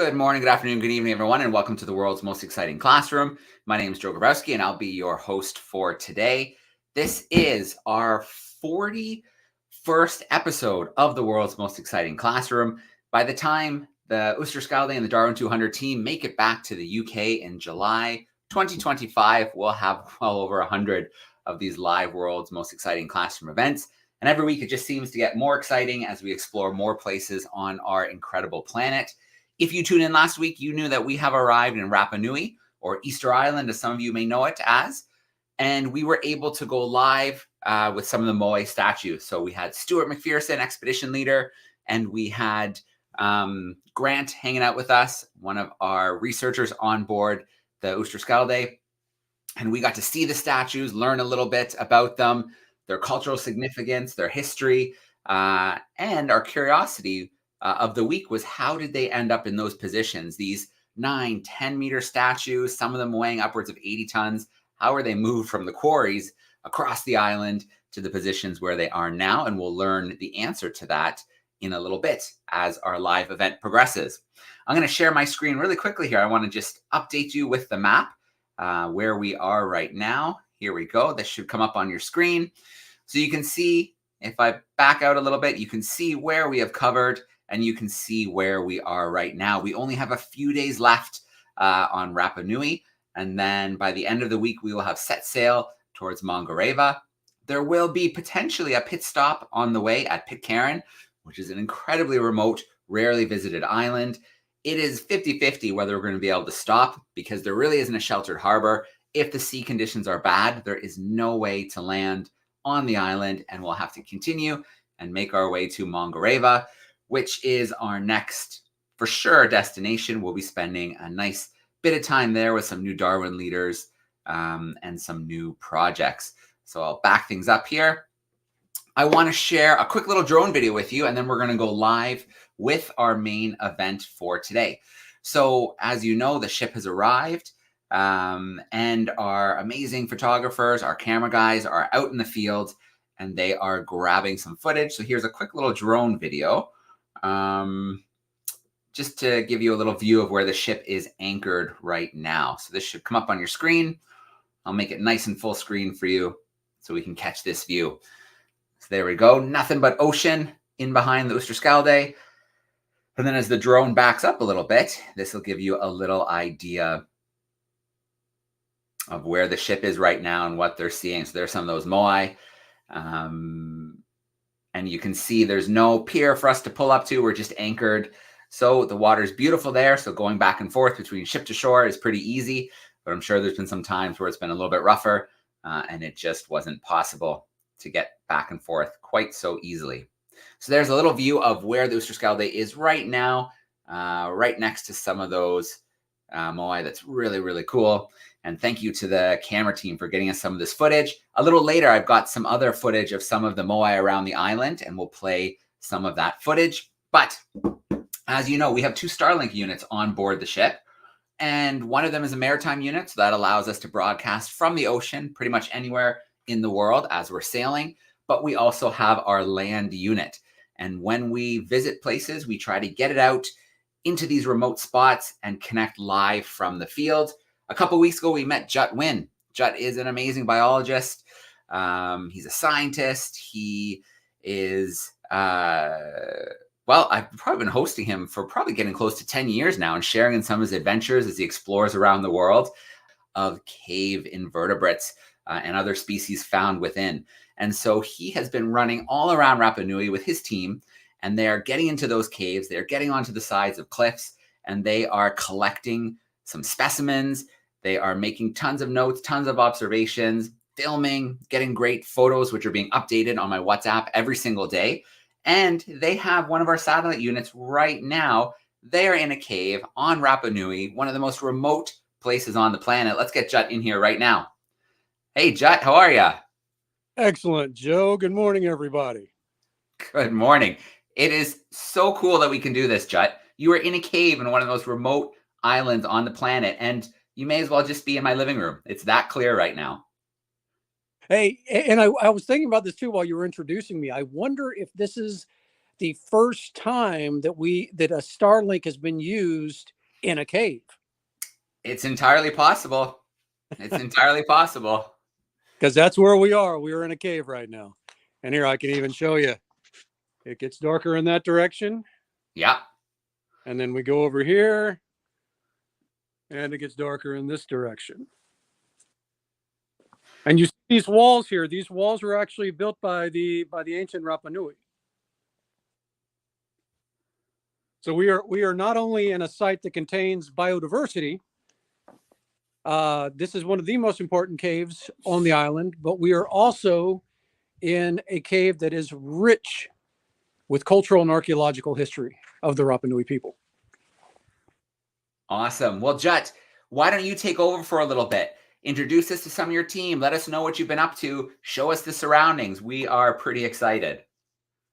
Good morning, good afternoon, good evening, everyone, and welcome to the world's most exciting classroom. My name is Joe Grabowski, and I'll be your host for today. This is our 41st episode of the world's most exciting classroom. By the time the Oosterschelde and the DARWIN200 team make it back to the UK in July 2025, we'll have well over 100 of these live world's most exciting classroom events. And every week it just seems to get more exciting as we explore more places on our incredible planet. If you tuned in last week, you knew that we have arrived in Rapa Nui, or Easter Island, as some of you may know it as. And we were able to go live with some of the moai statues. So we had Stuart McPherson, expedition leader, and we had Grant hanging out with us, one of our researchers on board the Oosterschelde. And we got to see the statues, learn a little bit about them, their cultural significance, their history, and our curiosity of the week was how did they end up in those positions? These 9-10 meter statues, some of them weighing upwards of 80 tons. How are they moved from the quarries across the island to the positions where they are now? And we'll learn the answer to that in a little bit as our live event progresses. I'm going to share my screen really quickly here. I want to just update you with the map where we are right now. Here we go. This should come up on your screen. So you can see, if I back out a little bit, you can see where we have covered and you can see where we are right now. We only have a few days left on Rapa Nui. And then by the end of the week, we will have set sail towards Mangareva. There will be potentially a pit stop on the way at Pitcairn, which is an incredibly remote, rarely visited island. It is 50-50 whether we're going to be able to stop because there really isn't a sheltered harbor. If the sea conditions are bad, there is no way to land on the island, and we'll have to continue and make our way to Mangareva, which is our next, for sure, destination. We'll be spending a nice bit of time there with some new Darwin leaders and some new projects. So I'll back things up here. I want to share a quick little drone video with you, and then we're going to go live with our main event for today. So as you know, the ship has arrived. And our amazing photographers, our camera guys are out in the field and they are grabbing some footage. So here's a quick little drone video just to give you a little view of where the ship is anchored right now. So this should come up on your screen. I'll make it nice and full screen for you so we can catch this view. So there we go. Nothing but ocean in behind the Oosterschelde. And then as the drone backs up a little bit, this will give you a little idea of where the ship is right now and what they're seeing. So there's some of those moai. And you can see there's no pier for us to pull up to. We're just anchored. So the water's beautiful there. So going back and forth between ship to shore is pretty easy. But I'm sure there's been some times where it's been a little bit rougher and it just wasn't possible to get back and forth quite so easily. So there's a little view of where the Oosterschelde is right now, right next to some of those moai. That's really, really cool. And thank you to the camera team for getting us some of this footage. A little later, I've got some other footage of some of the moai around the island, and we'll play some of that footage. But as you know, we have 2 Starlink units on board the ship, and one of them is a maritime unit, so that allows us to broadcast from the ocean pretty much anywhere in the world as we're sailing. But we also have our land unit. And when we visit places, we try to get it out into these remote spots and connect live from the field. A couple of weeks ago, we met Jut Wynne. Jut is an amazing biologist. He's a scientist. He is, well, I've probably been hosting him for probably getting close to 10 years now and sharing in some of his adventures as he explores around the world of cave invertebrates and other species found within. And so he has been running all around Rapa Nui with his team, and they are getting into those caves. They're getting onto the sides of cliffs, and they are collecting some specimens. They are making tons of notes, tons of observations, filming, getting great photos, which are being updated on my WhatsApp every single day. And they have one of our satellite units right now. They are in a cave on Rapa Nui, one of the most remote places on the planet. Let's get Jut in here right now. Hey, Jut, how are you? Excellent, Joe. Good morning, everybody. Good morning. It is so cool that we can do this, Jut. You are in a cave in one of the most remote islands on the planet, and you may as well just be in my living room. It's that clear right now. Hey, and I was thinking about this too while you were introducing me. I wonder if this is the first time that a Starlink has been used in a cave. It's entirely possible. It's entirely possible. Because that's where we are. We are in a cave right now. And here I can even show you. It gets darker in that direction. Yeah. And then we go over here. And it gets darker in this direction. And you see these walls here. These walls were actually built by the ancient Rapa Nui. So we are not only in a site that contains biodiversity. This is one of the most important caves on the island, but we are also in a cave that is rich with cultural and archaeological history of the Rapa Nui people. Awesome. Well, Jut, why don't you take over for a little bit? Introduce us to some of your team. Let us know what you've been up to. Show us the surroundings. We are pretty excited.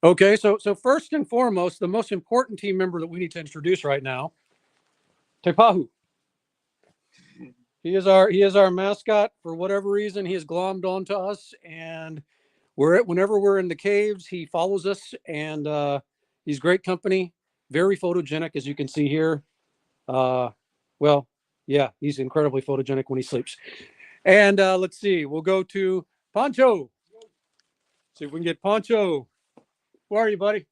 Okay, so first and foremost, the most important team member that we need to introduce right now, Te Pahu. He is our mascot. For whatever reason, he has glommed onto us, and whenever we're in the caves, he follows us, and he's great company. Very photogenic, as you can see here. Well, yeah, he's incredibly photogenic when he sleeps. And let's see, we'll go to Pancho. See if we can get Pancho. Where are you, buddy?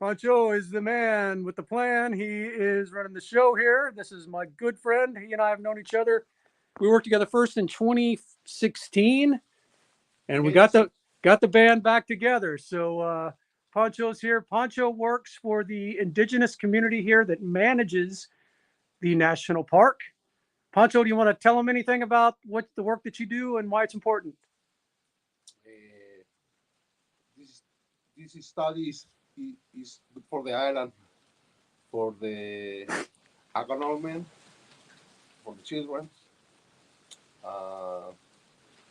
Pancho is the man with the plan. He is running the show here. This is my good friend. He and I have known each other. We worked together first in 2016, and we got the band back together. So Pancho's here. Pancho works for the indigenous community here that manages the national park. Pancho, do you want to tell them anything about what the work that you do and why it's important? This study is good for the island, for the economy, for the children.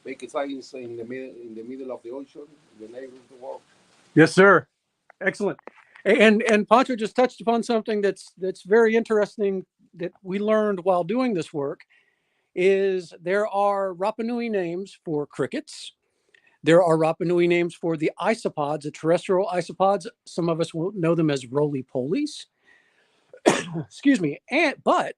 Make science in the middle of the ocean, in the neighbor of the world. Yes, sir. Excellent. And Pancho just touched upon something that's very interesting that we learned while doing this work. Is there are Rapa Nui names for crickets. There are Rapa Nui names for the isopods, the terrestrial isopods. Some of us will know them as roly-polies. Excuse me. But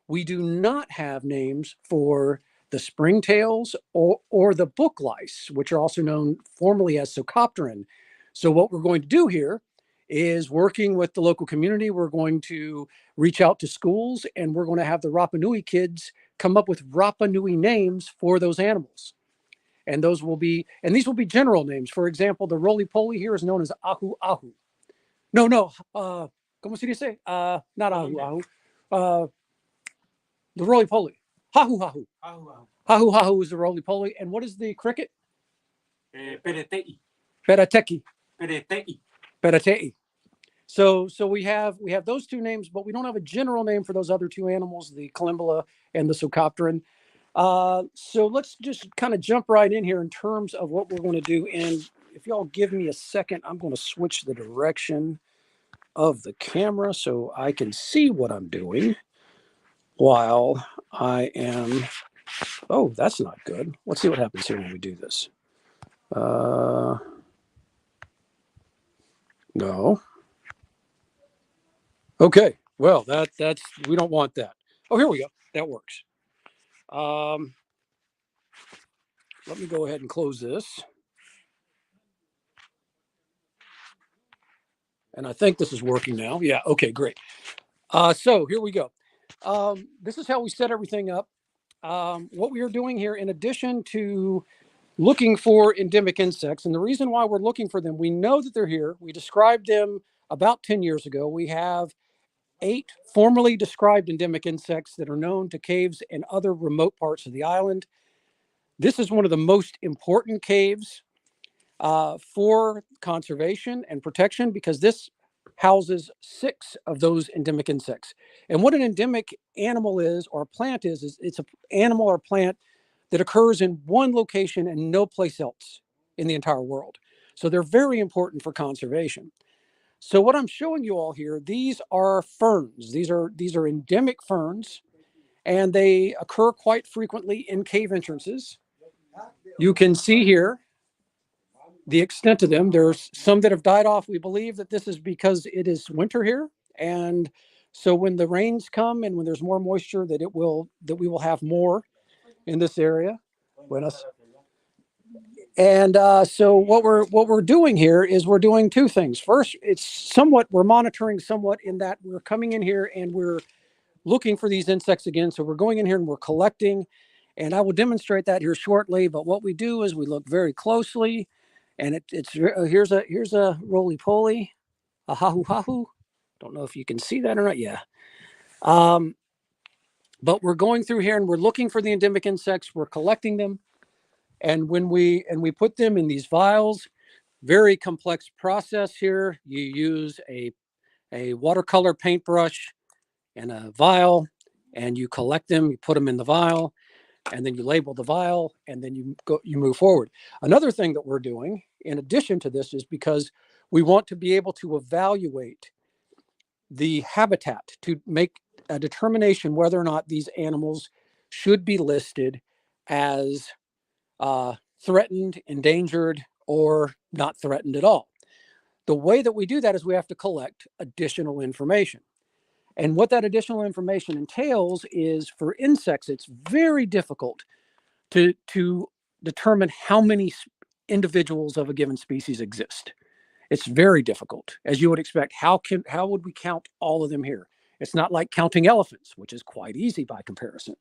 we do not have names for the springtails or the book lice, which are also known formally as Socopteran. So what we're going to do here is, working with the local community, we're going to reach out to schools, and we're going to have the Rapa Nui kids come up with Rapa Nui names for those animals. And these will be general names. For example, the roly-poly here is known as Ahu Ahu. No, ¿cómo se dice? Not Ahu Ahu. The roly-poly. Hahu Hahu. Hahu Hahu is the roly-poly. And what is the cricket? Peretei. Perateki. Peretei. Peratei. So we have those two names, but we don't have a general name for those other two animals, the Columbella and the Socopteran. So let's just kind of jump right in here in terms of what we're going to do. And if y'all give me a second, I'm going to switch the direction of the camera so I can see what I'm doing while I am. Oh, that's not good. Let's see what happens here when we do this. No. Okay. Well, that's we don't want that. Oh, here we go. That works. Let me go ahead and close this. And I think this is working now. Yeah. Okay, great. So here we go. This is how we set everything up. What we are doing here, in addition to looking for endemic insects, and the reason why we're looking for them, we know that they're here. We described them about 10 years ago. We have 8 formally described endemic insects that are known to caves and other remote parts of the island. This is one of the most important caves for conservation and protection, because this houses 6 of those endemic insects. And what an endemic animal is, or plant is it's an animal or plant that occurs in one location and no place else in the entire world. So they're very important for conservation. So what I'm showing you all here, these are ferns. These are endemic ferns, and they occur quite frequently in cave entrances. You can see here the extent of them. There's some that have died off. We believe that this is because it is winter here, and so when the rains come and when there's more moisture, that we will have more in this area. And so what we're doing here is we're doing two things. First, we're monitoring somewhat in that we're coming in here and we're looking for these insects again. So we're going in here and we're collecting, and I will demonstrate that here shortly. But what we do is we look very closely, and here's a roly-poly, a hahu. Don't know if you can see that or not. Yeah. But we're going through here and we're looking for the endemic insects. We're collecting them. And when we put them in these vials, very complex process here. You use a watercolor paintbrush and a vial, and you collect them, you put them in the vial, and then you label the vial, and then you move forward. Another thing that we're doing in addition to this is because we want to be able to evaluate the habitat to make a determination whether or not these animals should be listed as threatened, endangered, or not threatened at all. The way that we do that is we have to collect additional information. And what that additional information entails is, for insects, it's very difficult to determine how many individuals of a given species exist. It's very difficult, as you would expect. How would we count all of them here? It's not like counting elephants, which is quite easy by comparison.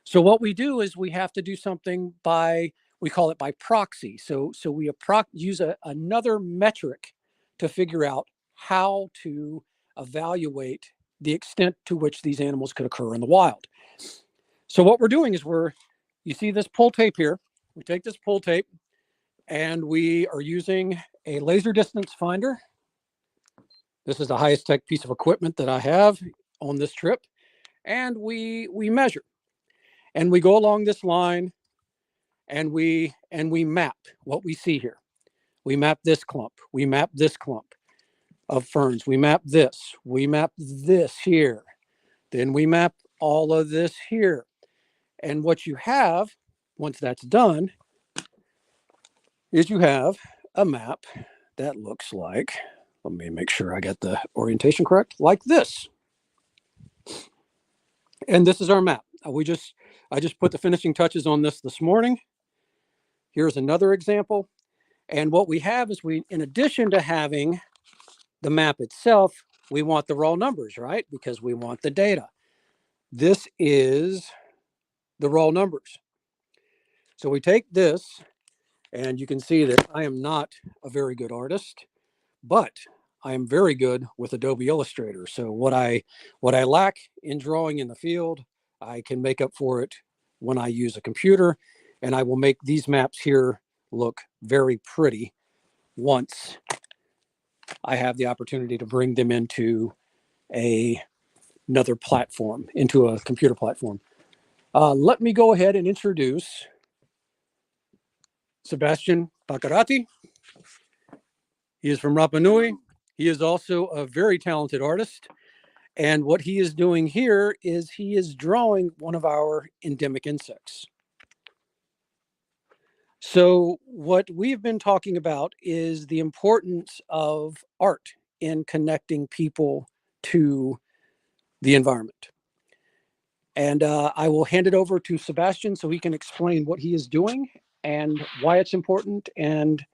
So what we do is we have to do something we call it by proxy. So we use another metric to figure out how to evaluate the extent to which these animals could occur in the wild. So what we're doing is you see this pull tape here. We take this pull tape and we are using a laser distance finder. This is the highest tech piece of equipment that I have on this trip. And we measure. And we go along this line and we map what we see here. We map this clump. We map this clump of ferns. We map this. We map this here. Then we map all of this here. And what you have, once that's done, is you have a map that looks like, let me make sure I got the orientation correct, like this. And this is our map. I just put the finishing touches on this morning. Here's another example. And what we have is in addition to having the map itself, we want the raw numbers, right? Because we want the data. This is the raw numbers. So we take this, and you can see that I am not a very good artist, but I am very good with Adobe Illustrator. So what I lack in drawing in the field, I can make up for it when I use a computer, and I will make these maps here look very pretty once I have the opportunity to bring them into another platform, into a computer platform. Let me go ahead and introduce Sebastian Baccarati. He is from Rapa Nui. He is also a very talented artist. And what he is doing here is he is drawing one of our endemic insects. So what we've been talking about is the importance of art in connecting people to the environment. And I will hand it over to Sebastian so he can explain what he is doing and why it's important and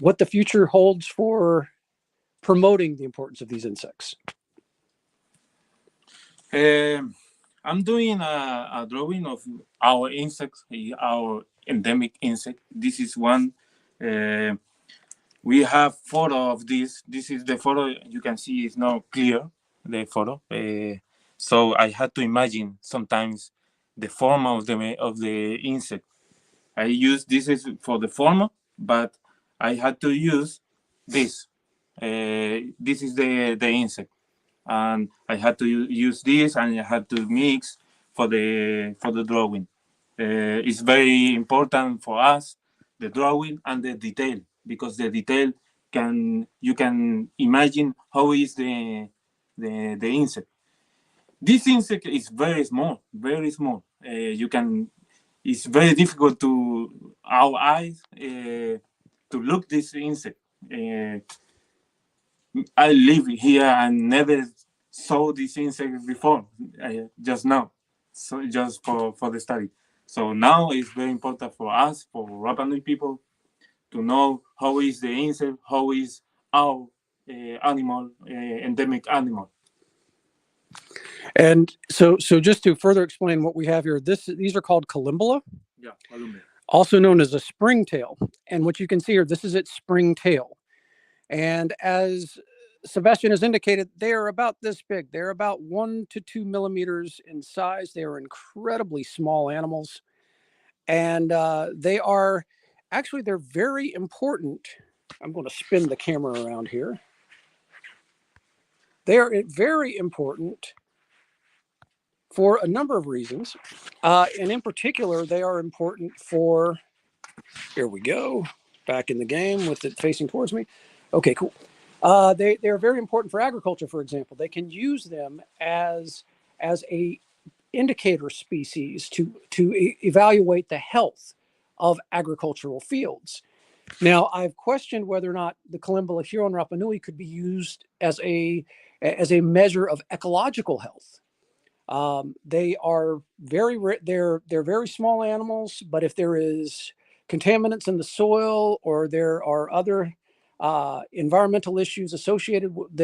what the future holds for promoting the importance of these insects. I'm doing a drawing of our insects, our endemic insect. This is one. We have photo of this. This is the photo. You can see it's not clear, the photo. So I had to imagine sometimes the form of the insect. I use this is for the form, but I had to use this. This is the insect, and I had to use this, and I had to mix for the drawing. It's very important for us, the drawing and the detail, because the detail you can imagine how is the insect. This insect is very small, very small. It's very difficult to our eyes to look this insect. I live here and never saw this insect before, just now, so just for the study. So now it's very important for us, for Rapa Nui people, to know how is the insect, how is our animal, endemic animal. And so just to further explain what we have here, these are called columbella, Yeah, aluminum. also known as a springtail. And what you can see here, this is its springtail. And as Sebastian has indicated, they are about this big. They're about 1 to 2 millimeters in size. They are incredibly small animals. And they're very important. I'm going to spin the camera around here. They are very important for a number of reasons. And in particular, they are important for, here we go, back in the game with it facing towards me. Okay, cool. They're very important for agriculture, for example. They can use them as a indicator species to evaluate the health of agricultural fields. Now, I've questioned whether or not the columbella here on Rapa Nui could be used as a measure of ecological health. They are they're very small animals, but if there is contaminants in the soil or there are other environmental issues associated with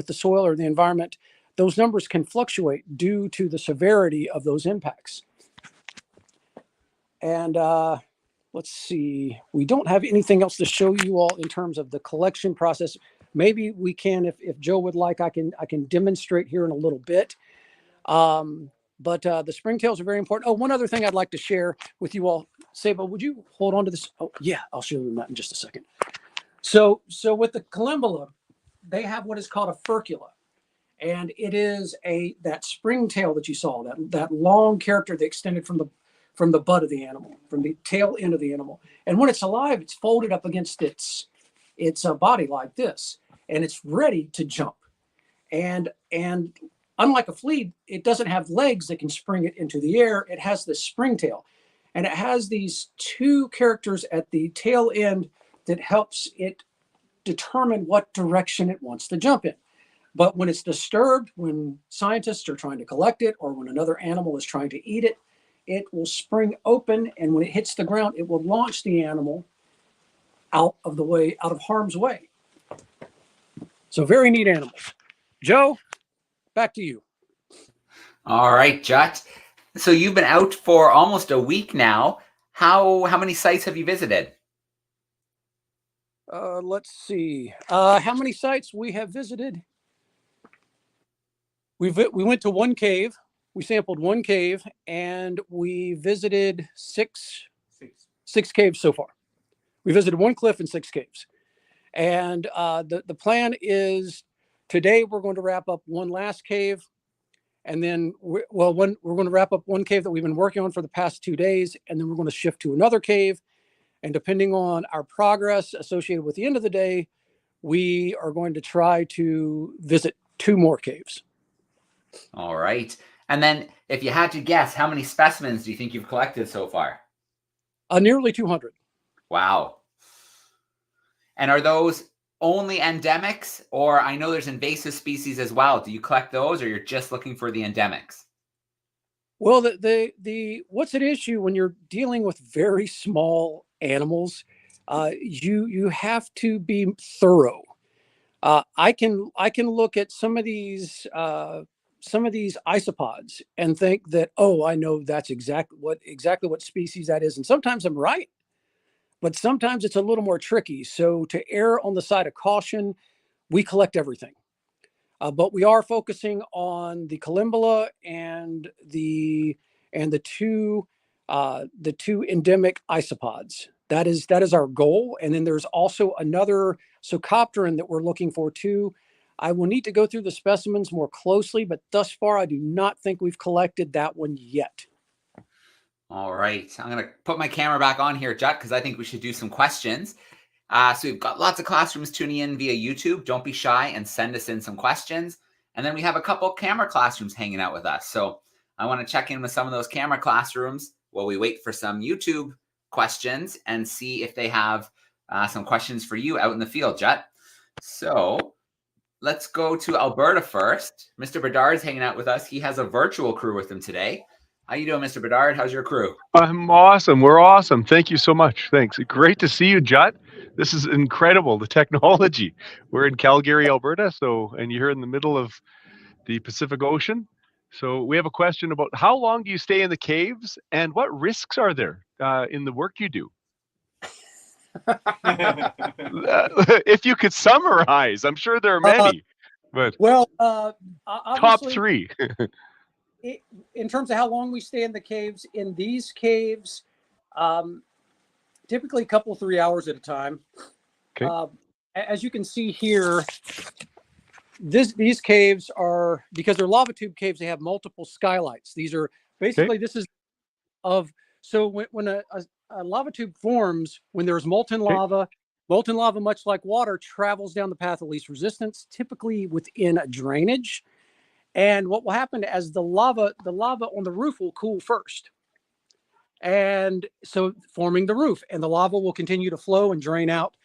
the soil or the environment, those numbers can fluctuate due to the severity of those impacts. And let's see, we don't have anything else to show you all in terms of the collection process. Maybe we can, if Joe would like, I can demonstrate here in a little bit. But the springtails are very important. Oh, one other thing I'd like to share with you all. Saba, would you hold on to this? Oh, yeah, I'll show you that in just a second. So with the columbella, they have what is called a furcula. And it is that springtail that you saw, that long character that extended from the butt of the animal, from the tail end of the animal. And when it's alive, it's folded up against its body like this, and it's ready to jump. And unlike a flea, it doesn't have legs that can spring it into the air. It has this springtail, and it has these two characters at the tail end that helps it determine what direction it wants to jump in. But when it's disturbed, when scientists are trying to collect it, or when another animal is trying to eat it, it will spring open, and when it hits the ground, it will launch the animal out of harm's way. So very neat animals. Joe, back to you. All right, Jut. So you've been out for almost a week now. How many sites have you visited? Let's see. How many sites we have visited? We went to one cave. We sampled one cave, and we visited six caves so far. We visited one cliff and 6 caves. And the plan is today we're going to wrap up one last cave. And then, we're going to wrap up one cave that we've been working on for the past 2 days. And then we're going to shift to another cave. And depending on our progress associated with the end of the day, we are going to try to visit 2 more caves. All right. And then if you had to guess, how many specimens do you think you've collected so far? Nearly 200. Wow. And are those only endemics, or I know there's invasive species as well? Do you collect those, or you're just looking for the endemics? Well, the what's at issue when you're dealing with very small animals, you have to be thorough. I can look at some of these isopods and think that, oh, I know that's exactly what species that is, and sometimes I'm right, but sometimes it's a little more tricky. So to err on the side of caution, we collect everything. But we are focusing on the columbella and the two endemic isopods. That is our goal. And then there's also another Socopteran that we're looking for too. I will need to go through the specimens more closely, but thus far I do not think we've collected that one yet. All right. I'm going to put my camera back on here, Jut, because I think we should do some questions. So we've got lots of classrooms tuning in via YouTube. Don't be shy and send us in some questions. And then we have a couple camera classrooms hanging out with us. So I want to check in with some of those camera classrooms while we wait for some YouTube questions and see if they have some questions for you out in the field, Jut. So let's go to Alberta first. Mr. Bedard's hanging out with us. He has a virtual crew with him today. How you doing, Mr. Bedard? How's your crew? I'm awesome. We're awesome. Thank you so much. Thanks. Great to see you, Jut. This is incredible, the technology. We're in Calgary, Alberta, and you're in the middle of the Pacific Ocean. So we have a question about how long do you stay in the caves and what risks are there in the work you do? If you could summarize, I'm sure there are many, but Well, top obviously, 3. in terms of how long we stay in the caves, in these caves, typically a couple, 3 hours at a time. Okay. As you can see here, these caves are, because they're lava tube caves, they have multiple skylights. These are basically, this is so when a lava tube forms, when there's molten lava, much like water, travels down the path of least resistance, typically within a drainage. And what will happen as the lava on the roof will cool first. And so forming the roof, and the lava will continue to flow and drain out.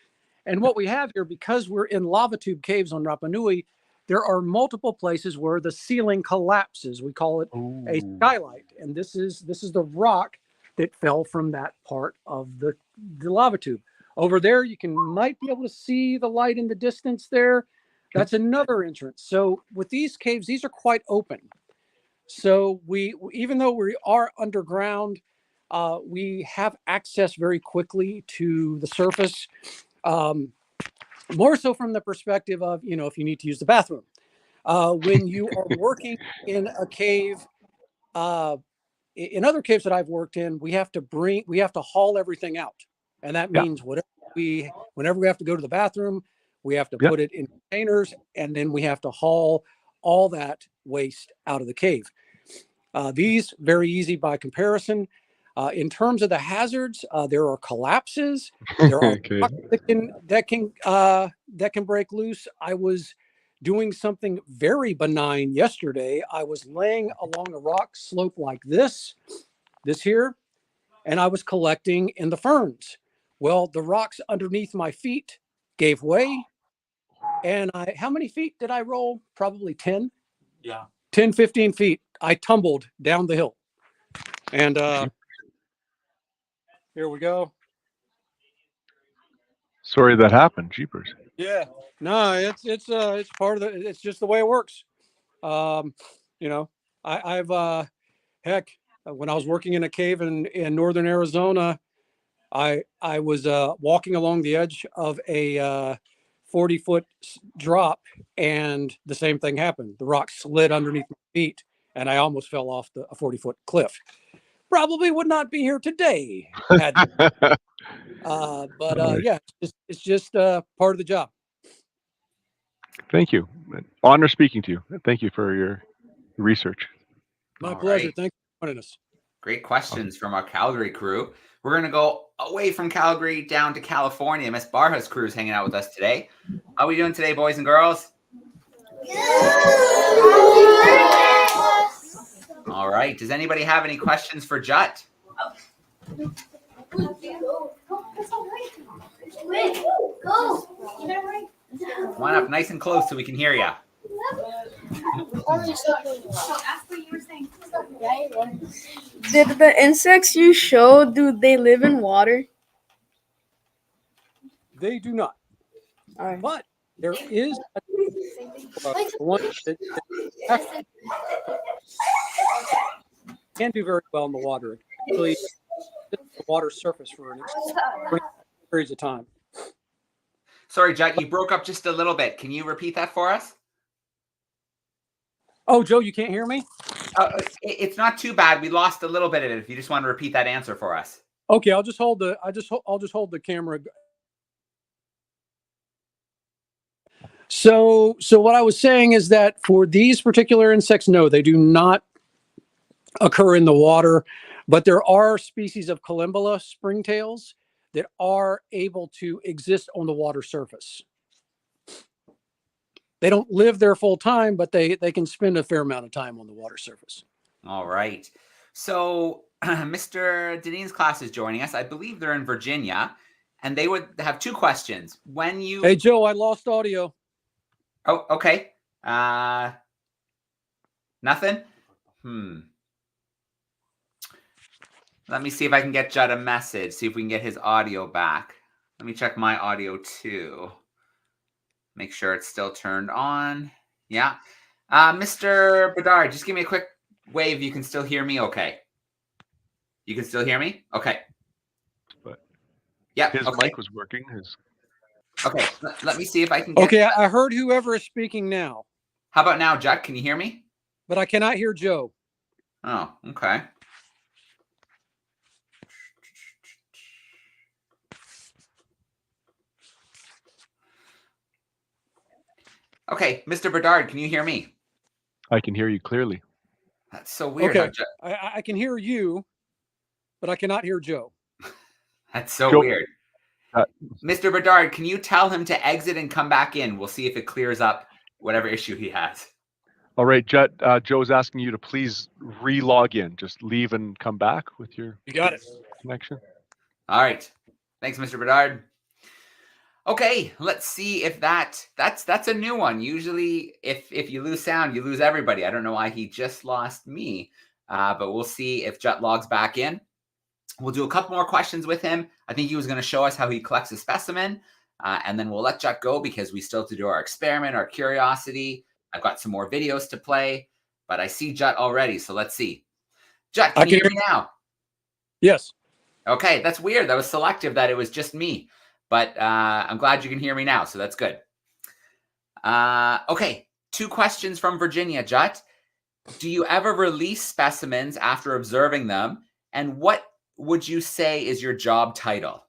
And what we have here, because we're in lava tube caves on Rapa Nui, there are multiple places where the ceiling collapses. We call it a skylight. And this is the rock that fell from that part of the lava tube. Over there, you might be able to see the light in the distance there. That's another entrance. So with these caves, these are quite open. So even though we are underground, we have access very quickly to the surface. More so from the perspective of, if you need to use the bathroom. When you are working in a cave, in other caves that I've worked in, we have to haul everything out. And that means whenever we have to go to the bathroom, we have to put it in containers, and then we have to haul all that waste out of the cave. These very easy by comparison. In terms of the hazards, there are collapses. There are rocks that can break loose. I was doing something very benign yesterday. I was laying along a rock slope like this here, and I was collecting in the ferns. Well, the rocks underneath my feet gave way. And how many feet did I roll? Probably 10. Yeah. 10, 15 feet. I tumbled down the hill. And here we go. Sorry that happened. Jeepers. Yeah. No, it's part of it's just the way it works. I've when I was working in a cave in northern Arizona, I was walking along the edge of a 40-foot drop, and the same thing happened. The rock slid underneath my feet, and I almost fell off a 40-foot cliff. Probably would not be here today. But it's just part of the job. Thank you. Honor speaking to you. Thank you for your research. My pleasure. Right. Thanks for joining us. Great questions from our Calgary crew. We're going to go away from Calgary down to California. Miss Barha's crew is hanging out with us today. How are we doing today, boys and girls? All right. Does anybody have any questions for Jut? Come on up nice and close so we can hear you. Did the insects you showed, do they live in water? They do not. Right. But there is one that can do very well in the water. It actually the water surface for an extended periods of time. Sorry, Jut, you broke up just a little bit. Can you repeat that for us? Oh, Joe, you can't hear me? It's not too bad. We lost a little bit of it. If you just want to repeat that answer for us. Okay, I'll just hold the camera. So what I was saying is that for these particular insects, no, they do not occur in the water, but there are species of Columbella springtails that are able to exist on the water surface. They don't live there full time, but they can spend a fair amount of time on the water surface. All right. So Mr. Deneen's class is joining us. I believe they're in Virginia. and they would have two questions. When you Hey, Joe, I lost audio. Oh, okay. Nothing? Let me see if I can get Jut a message, see if we can get his audio back. Let me check my audio too. Make sure it's still turned on. Yeah. Mr. Bedard, just give me a quick wave. You can still hear me? Okay. You can still hear me? Okay. But yeah. his Okay. mic was working. Okay. Let me see if I can get Okay, I heard whoever is speaking now. How about now, Jut? Can you hear me? But I cannot hear Joe. Oh, okay. Okay, Mr. Bedard, can you hear me? I can hear you clearly. That's so weird. Okay, I can hear you, but I cannot hear Joe. That's so Joe, weird. Mr. Bedard, can you tell him to exit and come back in? We'll see if it clears up whatever issue he has. All right, Jut, Joe's asking you to please re-log in. Just leave and come back with your connection. All right. Thanks, Mr. Bedard. Okay, let's see if that's a new one. Usually, if you lose sound, you lose everybody. I don't know why he just lost me, but we'll see if Jut logs back in. We'll do a couple more questions with him. I think he was going to show us how he collects a specimen, and then we'll let Jut go because we still have to do our experiment, our curiosity. I've got some more videos to play, but I see Jut already, so let's see. Jut, can you hear me now? Yes. Okay, that's weird. That was selective that it was just me. But I'm glad you can hear me now, so that's good. Okay, 2 questions from Virginia, Jut. Do you ever release specimens after observing them? And what would you say is your job title?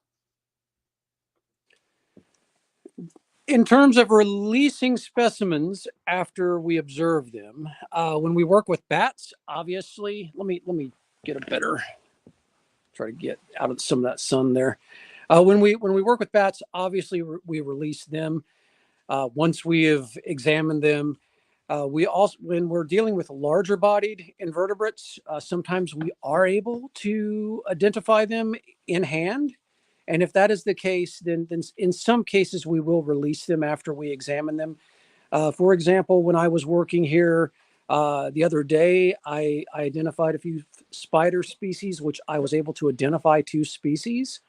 In terms of releasing specimens after we observe them, when we work with bats, obviously, let me get a better, try to get out of some of that sun there. When we work with bats, obviously we release them once we have examined them. We also, when we're dealing with larger bodied invertebrates, sometimes we are able to identify them in hand. And if that is the case, then in some cases we will release them after we examine them. For example, when I was working here the other day, I identified a few spider species, which I was able to identify 2 species.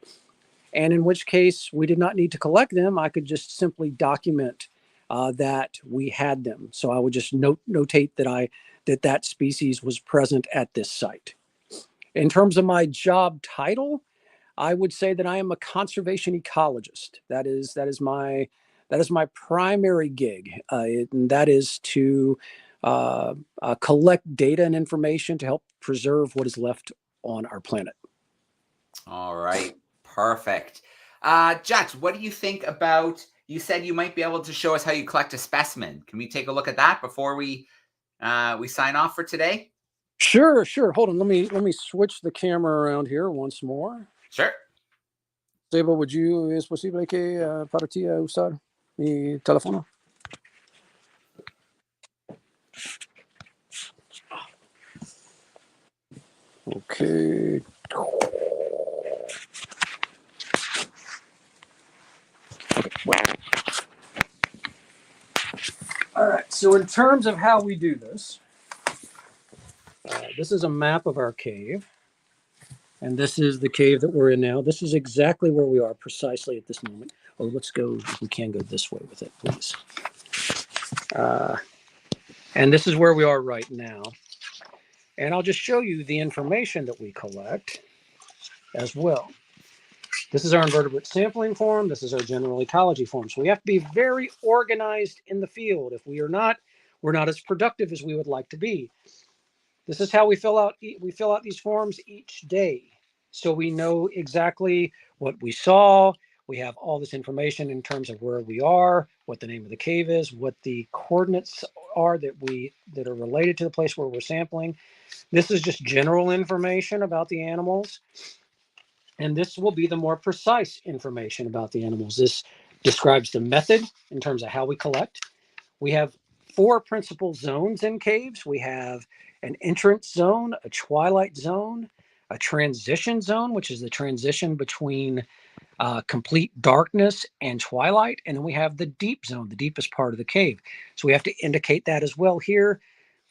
And in which case we did not need to collect them. I could just simply document that we had them. So I would just notate that that species was present at this site. In terms of my job title, I would say that I am a conservation ecologist. That is my primary gig, and that is to collect data and information to help preserve what is left on our planet. All right. Perfect. Jut, what do you think about, you said you might be able to show us how you collect a specimen. Can we take a look at that before we sign off for today? Sure. Hold on. Let me switch the camera around here once more. Sure. Sebo, ¿es posible que para ti usar mi teléfono? Okay. All right. So in terms of how we do this, this is a map of our cave. And this is the cave that we're in now. This is exactly where we are precisely at this moment. Oh, let's go, if we can go this way with it, please. And this is where we are right now. And I'll just show you the information that we collect as well. This is our invertebrate sampling form. This is our general ecology form. So we have to be very organized in the field. If we are not, we're not as productive as we would like to be. This is how we fill out these forms each day. So we know exactly what we saw. We have all this information in terms of where we are, what the name of the cave is, what the coordinates are that are related to the place where we're sampling. This is just general information about the animals. And this will be the more precise information about the animals. This describes the method in terms of how we collect. We have 4 principal zones in caves. We have an entrance zone, a twilight zone, a transition zone, which is the transition between complete darkness and twilight. And then we have the deep zone, the deepest part of the cave. So we have to indicate that as well here.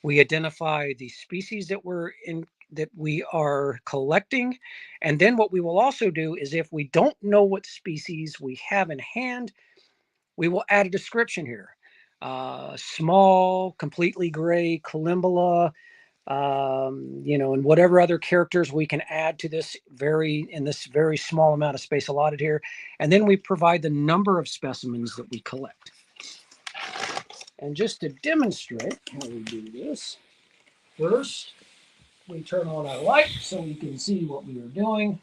We identify the species that we are collecting. And then what we will also do is, if we don't know what species we have in hand, we will add a description here. Small, completely gray Columbella, and whatever other characters we can add to this in this very small amount of space allotted here. And then we provide the number of specimens that we collect. And just to demonstrate how we do this, first, we turn on our light so we can see what we are doing.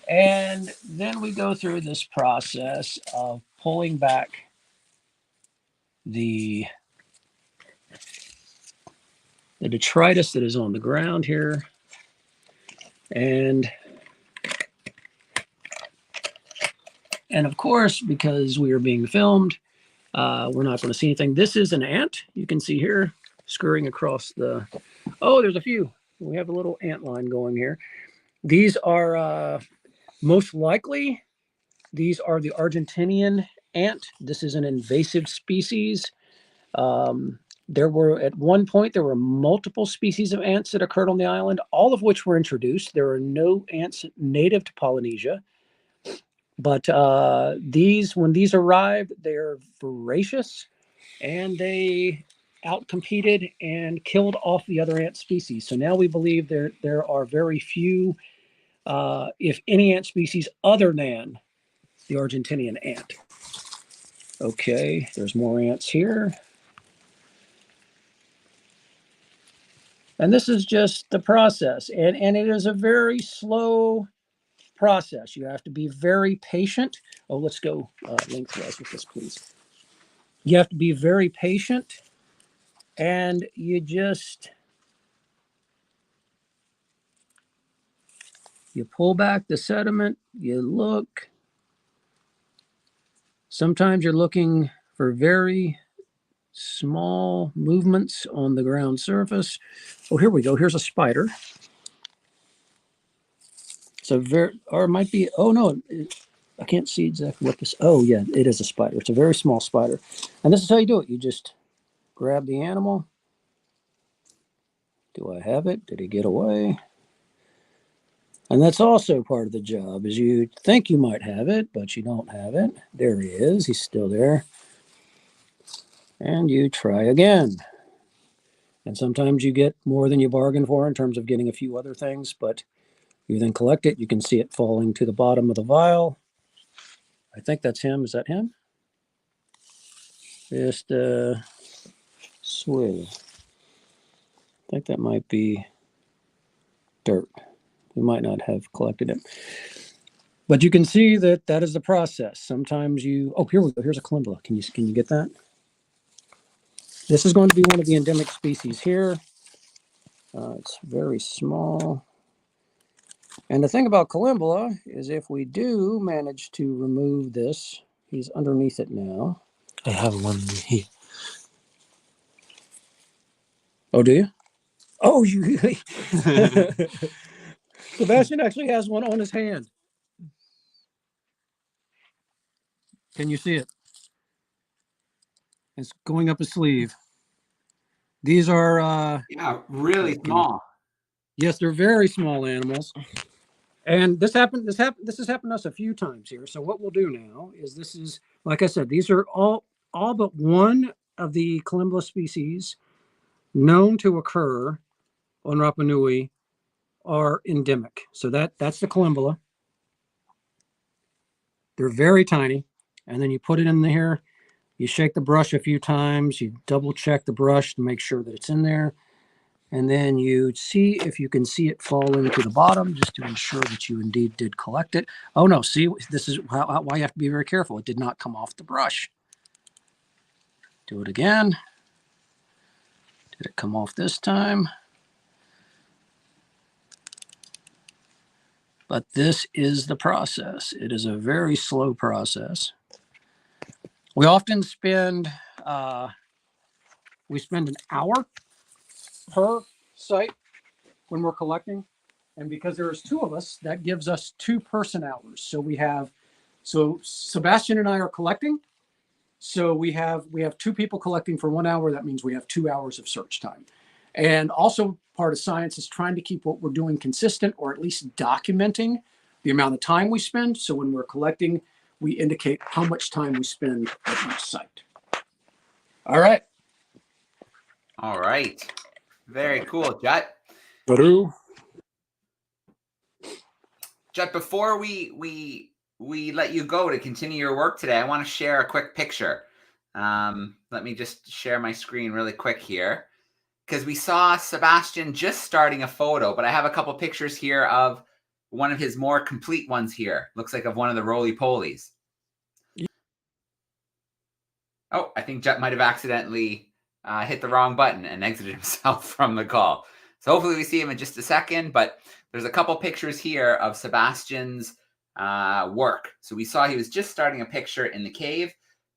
And then we go through this process of pulling back the detritus that is on the ground here. And of course, because we are being filmed, we're not going to see anything. This is an ant. You can see here scurrying across the... Oh, there's a few. We have a little ant line going here. These are most likely, these are the Argentinian ant. This is an invasive species. At one point, there were multiple species of ants that occurred on the island, all of which were introduced. There are no ants native to Polynesia. But when these arrived, they're voracious, and they outcompeted and killed off the other ant species. So now we believe there are very few, if any, ant species other than the Argentinian ant. Okay, there's more ants here. And this is just the process. And it is a very slow process. You have to be very patient. Oh, let's go lengthwise with this, please. You have to be very patient, and you pull back the sediment, you look. Sometimes you're looking for very small movements on the ground surface. Oh, here we go. Here's a spider. So or it might be, oh no, I can't see exactly what this, oh yeah, it is a spider. It's a very small spider. And this is how you do it. You just grab the animal. Do I have it? Did he get away? And that's also part of the job, is you think you might have it, but you don't have it. There he is. He's still there. And you try again. And sometimes you get more than you bargain for in terms of getting a few other things, but you then collect it. You can see it falling to the bottom of the vial. I think that's him. Is that him? Just swivel. I think that might be dirt. We might not have collected it. But you can see that is the process. Sometimes oh, here we go. Here's a Columbella. Can you get that? This is going to be one of the endemic species here. It's very small. And the thing about Columbella is, if we do manage to remove this, he's underneath it now. I have one here. Oh, do you? Oh, you... Sebastian actually has one on his hand. Can you see it? It's going up his sleeve. These are... yeah, really small. Yes, they're very small animals. And this has happened to us a few times here. So what we'll do now is, this is, like I said, these are all but one of the Columbella species known to occur on Rapa Nui are endemic. So that's the Columbella. They're very tiny. And then you put it in here, you shake the brush a few times, you double check the brush to make sure that it's in there. And then you see if you can see it falling to the bottom, just to ensure that you indeed did collect it. Oh no, see, this is why you have to be very careful. It did not come off the brush. Do it again. Did it come off this time? But this is the process. It is a very slow process. We often spend an hour per site when we're collecting. And because there is two of us, that gives us 2 person hours. So we have So Sebastian and I are collecting. So we have 2 people collecting for 1 hour. That means we have 2 hours of search time. And also part of science is trying to keep what we're doing consistent, or at least documenting the amount of time we spend. So when we're collecting, we indicate how much time we spend at each site. All right. All right. Very cool, Jut. Badoo. Jut, before we let you go to continue your work today, I want to share a quick picture. Let me just share my screen really quick here, because we saw Sebastian just starting a photo, but I have a couple pictures here of one of his more complete ones here. Looks like of one of the roly-polies. Oh, I think Jut might have accidentally hit the wrong button and exited himself from the call. So hopefully we see him in just a second, but there's a couple pictures here of Sebastian's work. So we saw he was just starting a picture in the cave,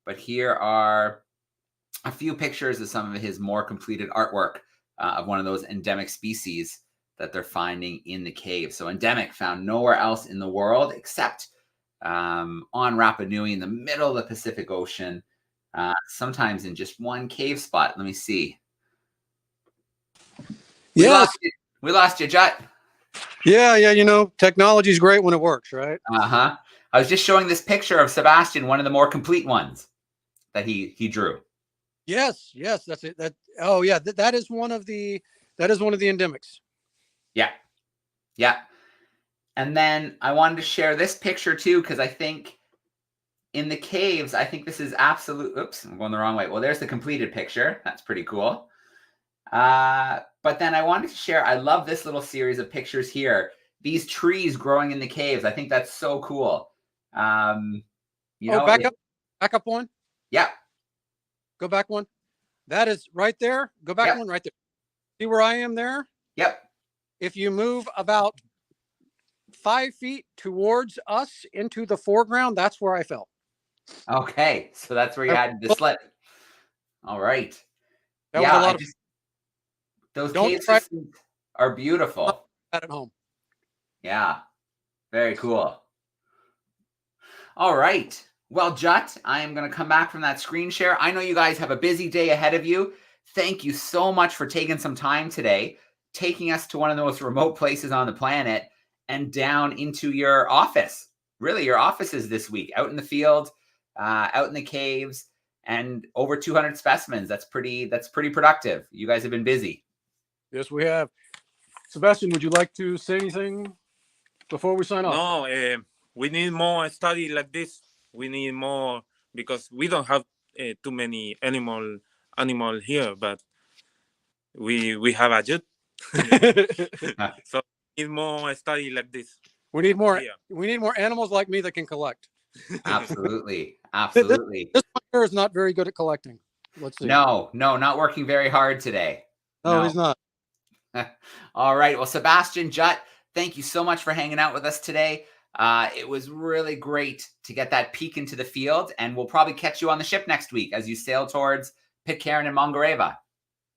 but here are a few pictures of some of his more completed artwork of one of those endemic species that they're finding in the cave. So endemic, found nowhere else in the world except on Rapa Nui in the middle of the Pacific Ocean, sometimes in just one cave spot. Let me see. Yes. We lost you, Jut. Yeah. You know, technology is great when it works, right? I was just showing this picture of Sebastian, one of the more complete ones that he drew. Yes, that's it. That is one of the endemics. Yeah. And then I wanted to share this picture too, because I think in the caves, I think this is absolute. Oops, I'm going the wrong way. Well, there's the completed picture. That's pretty cool. But then I wanted to share, I love this little series of pictures here. These trees growing in the caves. I think that's so cool. Back up one. Yeah. Go back one. That is right there. Go back one right there. See where I am there? Yep. If you move about 5 feet towards us into the foreground, that's where I fell. Okay. So that's where you had the slip. All right. That was a lot of those cave systems are beautiful. at home. Yeah. Very cool. All right. Well, Jut, I am going to come back from that screen share. I know you guys have a busy day ahead of you. Thank you so much for taking some time today, taking us to one of the most remote places on the planet and down into your office. Really, your offices this week, out in the field, out in the caves, and over 200 specimens. That's pretty productive. You guys have been busy. Yes, we have. Sebastian, would you like to say anything before we sign off? No, we need more study like this. We need more because we don't have too many animal here, but we have a Jut. So we need more study like this. We need more. Yeah. We need more animals like me that can collect. Absolutely. This one here is not very good at collecting. Let's see. No, not working very hard today. No, he's not. All right. Well, Sebastian, Jut, thank you so much for hanging out with us today. It was really great to get that peek into the field, and we'll probably catch you on the ship next week as you sail towards Pitcairn and Mongareva.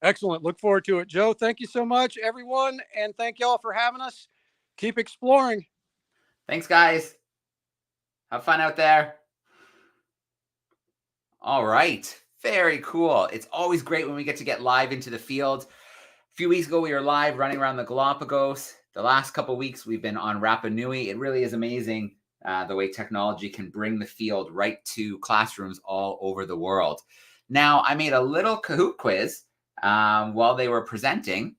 Excellent. Look forward to it. Joe, thank you so much, everyone, and thank y'all for having us. Keep exploring. Thanks, guys. Have fun out there. All right. Very cool. It's always great when we get live into the field. A few weeks ago, we were live running around the Galapagos. The last couple of weeks, we've been on Rapa Nui. It really is amazing the way technology can bring the field right to classrooms all over the world. Now, I made a little Kahoot quiz while they were presenting,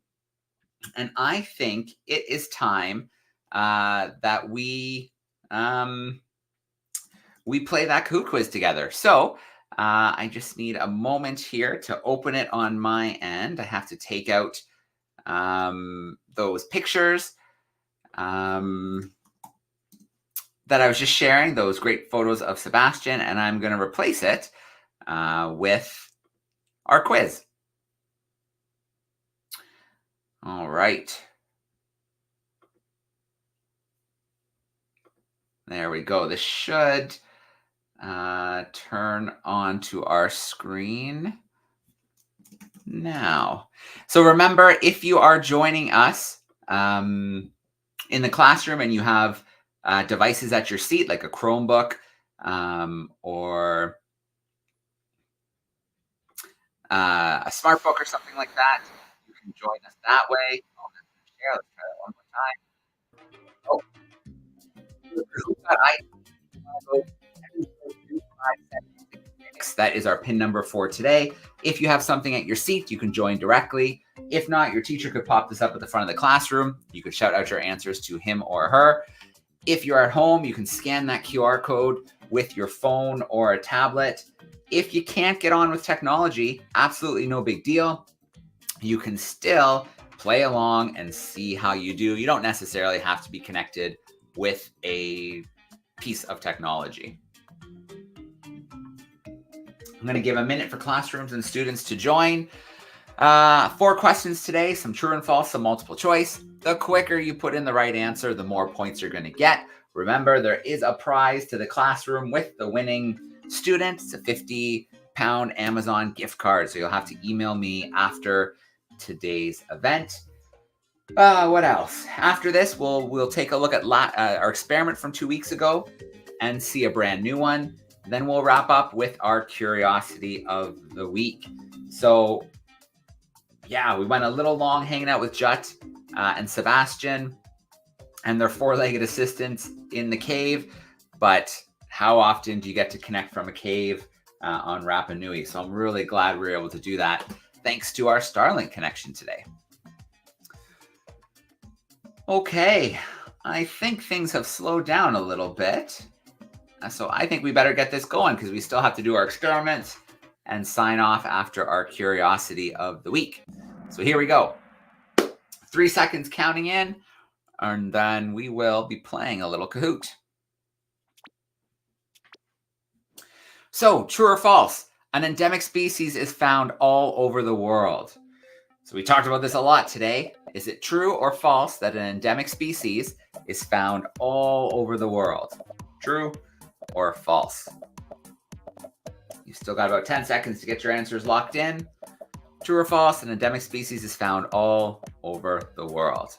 and I think it is time that we play that Kahoot quiz together. So I just need a moment here to open it on my end. I have to take out those pictures that I was just sharing, those great photos of Sebastian, and I'm going to replace it with our quiz. All right. There we go. This should turn on to our screen now. So remember, if you are joining us in the classroom and you have devices at your seat, like a Chromebook, or a smart book or something like that, you can join us that way. Oh, that's gonna share. Let's try that one more time. Oh, that is our pin number for today. If you have something at your seat, you can join directly. If not, your teacher could pop this up at the front of the classroom. You could shout out your answers to him or her. If you're at home, you can scan that QR code with your phone or a tablet. If you can't get on with technology, absolutely no big deal. You can still play along and see how you do. You don't necessarily have to be connected with a piece of technology. I'm going to give a minute for classrooms and students to join. 4 questions today, some true and false, some multiple choice. The quicker you put in the right answer, the more points you're going to get. Remember, there is a prize to the classroom with the winning student. It's a £50 Amazon gift card. So you'll have to email me after today's event. What else? After this, we'll take a look at our experiment from 2 weeks ago and see a brand new one. Then we'll wrap up with our curiosity of the week. So yeah, we went a little long hanging out with Jut and Sebastian and their 4-legged assistants in the cave. But how often do you get to connect from a cave on Rapa Nui? So I'm really glad we were able to do that thanks to our Starlink connection today. Okay, I think things have slowed down a little bit. So I think we better get this going because we still have to do our experiments and sign off after our curiosity of the week. So here we go. 3 seconds counting in, and then we will be playing a little Kahoot. So true or false? An endemic species is found all over the world. So we talked about this a lot today. Is it true or false that an endemic species is found all over the world? True or false? You've still got about 10 seconds to get your answers locked in. True or false, an endemic species is found all over the world.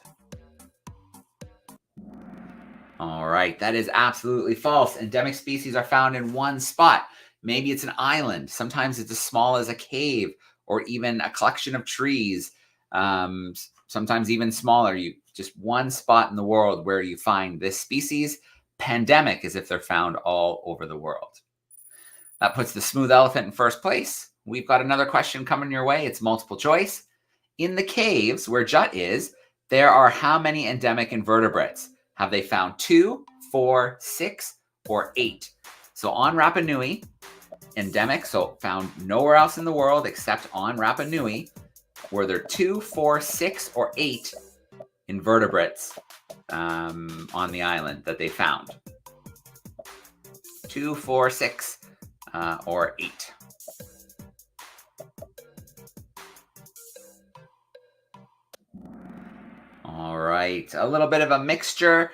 All right, that is absolutely false. Endemic species are found in one spot. Maybe it's an island. Sometimes it's as small as a cave or even a collection of trees. Sometimes even smaller. Just one spot in the world where you find this species. Pandemic is if they're found all over the world. That puts the smooth elephant in first place. We've got another question coming your way. It's multiple choice. In the caves where Jut is, there are how many endemic invertebrates? Have they found 2, 4, 6, or 8? So on Rapa Nui, endemic, so found nowhere else in the world except on Rapa Nui, were there 2, 4, 6, or 8 invertebrates on the island that they found? 2, 4, 6, or 8. All right, a little bit of a mixture.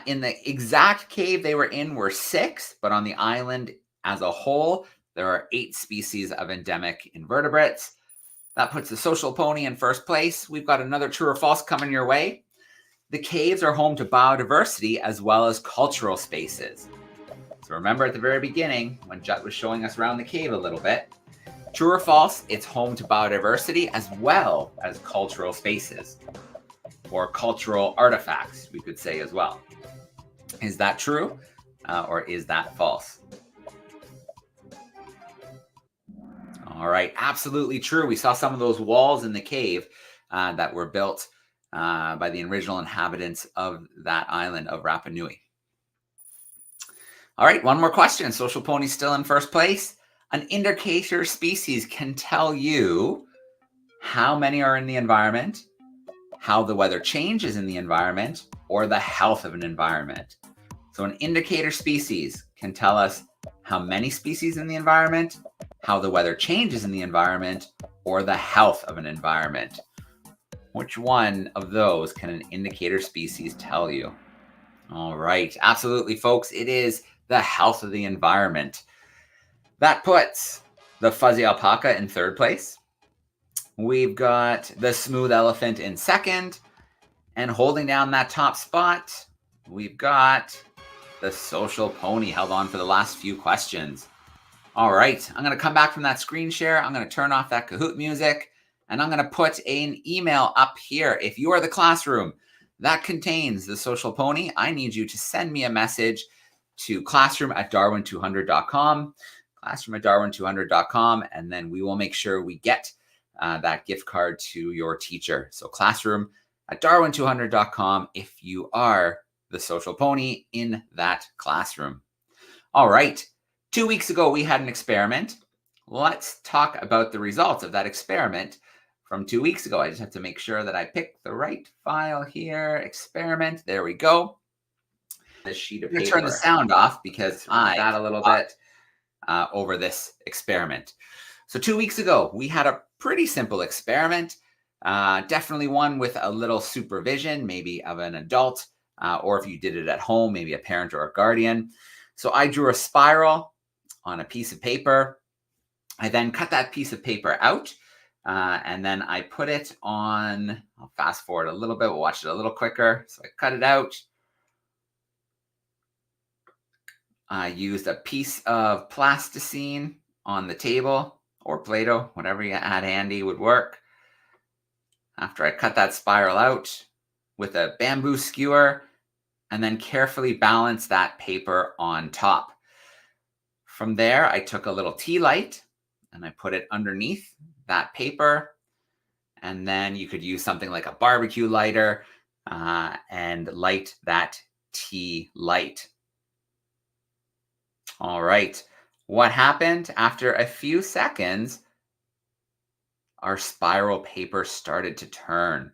In the exact cave they were in were 6, but on the island as a whole, there are 8 species of endemic invertebrates. That puts the social pony in first place. We've got another true or false coming your way. The caves are home to biodiversity as well as cultural spaces. So remember at the very beginning when Jut was showing us around the cave a little bit, true or false, it's home to biodiversity as well as cultural spaces. Or cultural artifacts, we could say as well. Is that true or is that false? All right, absolutely true. We saw some of those walls in the cave that were built by the original inhabitants of that island of Rapa Nui. All right, one more question. Social Pony still in first place. An indicator species can tell you how many are in the environment, how the weather changes in the environment, or the health of an environment. So an indicator species can tell us how many species in the environment, how the weather changes in the environment, or the health of an environment. Which one of those can an indicator species tell you? All right, absolutely, folks. It is the health of the environment. That puts the fuzzy alpaca in third place. We've got the smooth elephant in second. And holding down that top spot, we've got The social pony held on for the last few questions. All right, I'm going to come back from that screen share. I'm going to turn off that Kahoot music, and I'm going to put an email up here. If you are the classroom that contains the social pony, I need you to send me a message to classroom@darwin200.com, classroom@darwin200.com, and then we will make sure we get that gift card to your teacher. So classroom@darwin200.com if you are the social pony in that classroom. All right. 2 weeks ago, we had an experiment. Let's talk about the results of that experiment from 2 weeks ago. I just have to make sure that I pick the right file here. Experiment. There we go. This sheet of paper. I'm going to turn the sound off because I got a little bit over this experiment. So 2 weeks ago, we had a pretty simple experiment. Definitely one with a little supervision, maybe of an adult, or if you did it at home, maybe a parent or a guardian. So I drew a spiral on a piece of paper. I then cut that piece of paper out, and then I put it on, I'll fast forward a little bit, we'll watch it a little quicker. So I cut it out. I used a piece of plasticine on the table, or Play-Doh, whatever you had handy would work. After I cut that spiral out with a bamboo skewer, and then carefully balance that paper on top. From there, I took a little tea light and I put it underneath that paper. And then you could use something like a barbecue lighter and light that tea light. All right. What happened? After a few seconds, our spiral paper started to turn.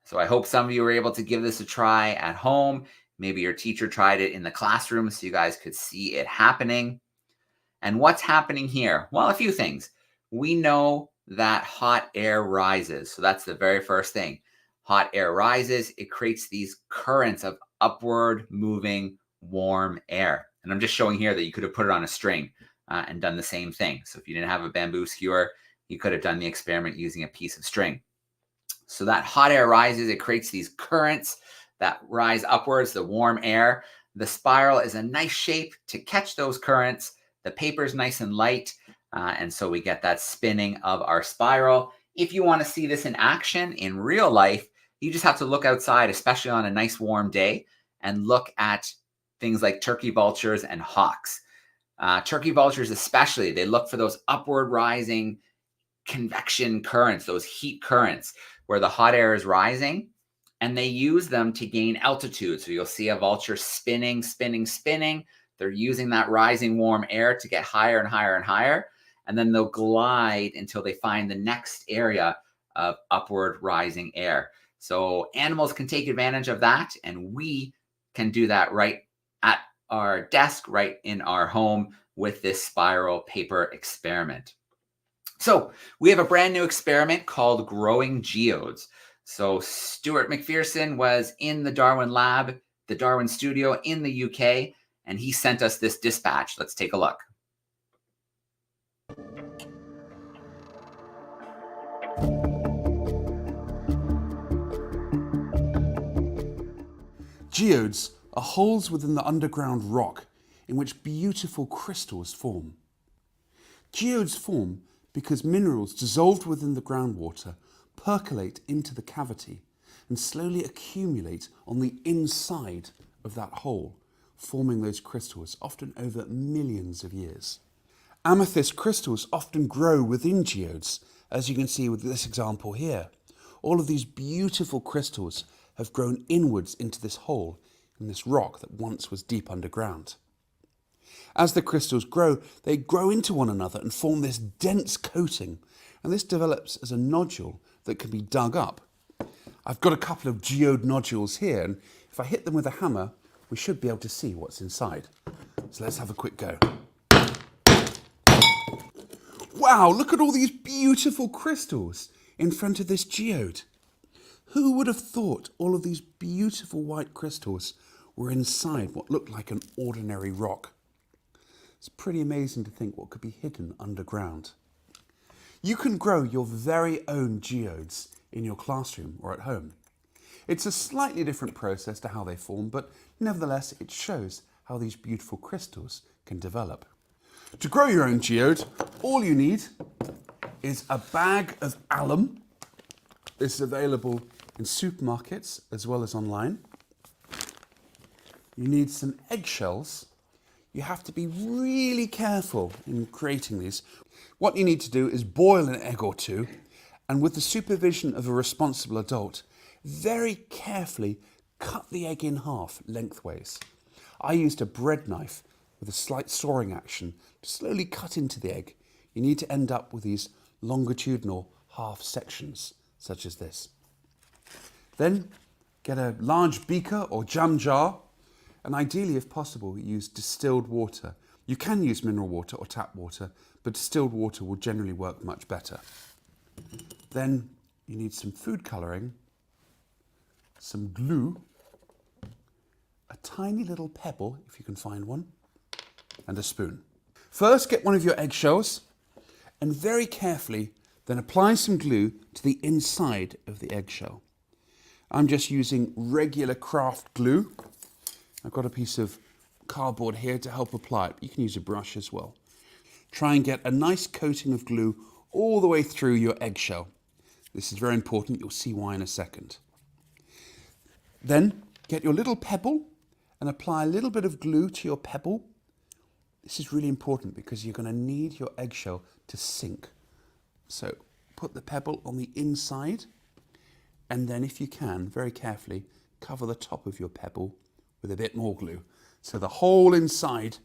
So I hope some of you were able to give this a try at home. Maybe your teacher tried it in the classroom so you guys could see it happening. And what's happening here? Well, a few things. We know that hot air rises. So that's the very first thing. Hot air rises. It creates these currents of upward moving warm air. And I'm just showing here that you could have put it on a string and done the same thing. So if you didn't have a bamboo skewer, you could have done the experiment using a piece of string. So that hot air rises. It creates these currents that rise upwards, the warm air. The spiral is a nice shape to catch those currents. The paper is nice and light. And so we get that spinning of our spiral. If you want to see this in action in real life, you just have to look outside, especially on a nice warm day, and look at things like turkey vultures and hawks. Turkey vultures especially, they look for those upward rising convection currents, those heat currents where the hot air is rising, and they use them to gain altitude. So you'll see a vulture spinning, spinning, spinning. They're using that rising warm air to get higher and higher and higher. And then they'll glide until they find the next area of upward rising air. So animals can take advantage of that, and we can do that right at our desk, right in our home with this spiral paper experiment. So we have a brand new experiment called Growing Geodes. So Stuart McPherson was in the Darwin lab, the Darwin studio in the UK, and he sent us this dispatch. Let's take a look. Geodes are holes within the underground rock in which beautiful crystals form. Geodes form because minerals dissolved within the groundwater percolate into the cavity and slowly accumulate on the inside of that hole, forming those crystals, often over millions of years. Amethyst crystals often grow within geodes, as you can see with this example here. All of these beautiful crystals have grown inwards into this hole in this rock that once was deep underground. As the crystals grow, they grow into one another and form this dense coating, and this develops as a nodule that can be dug up. I've got a couple of geode nodules here, and if I hit them with a hammer, we should be able to see what's inside. So let's have a quick go. Wow, look at all these beautiful crystals in front of this geode. Who would have thought all of these beautiful white crystals were inside what looked like an ordinary rock? It's pretty amazing to think what could be hidden underground. You can grow your very own geodes in your classroom or at home. It's a slightly different process to how they form, but nevertheless it shows how these beautiful crystals can develop. To grow your own geode, all you need is a bag of alum. This is available in supermarkets as well as online. You need some eggshells. You have to be really careful in creating these. What you need to do is boil an egg or two, and with the supervision of a responsible adult, very carefully cut the egg in half lengthways. I used a bread knife with a slight sawing action to slowly cut into the egg. You need to end up with these longitudinal half sections, such as this. Then get a large beaker or jam jar, and ideally, if possible, use distilled water. You can use mineral water or tap water, but distilled water will generally work much better. Then you need some food colouring, some glue, a tiny little pebble, if you can find one, and a spoon. First, get one of your eggshells and very carefully then apply some glue to the inside of the eggshell. I'm just using regular craft glue. I've got a piece of cardboard here to help apply it. You can use a brush as well. Try and get a nice coating of glue all the way through your eggshell. This is very important. You'll see why in a second. Then get your little pebble and apply a little bit of glue to your pebble. This is really important because you're going to need your eggshell to sink. So put the pebble on the inside, and then if you can, very carefully cover the top of your pebble with a bit more glue. So the whole inside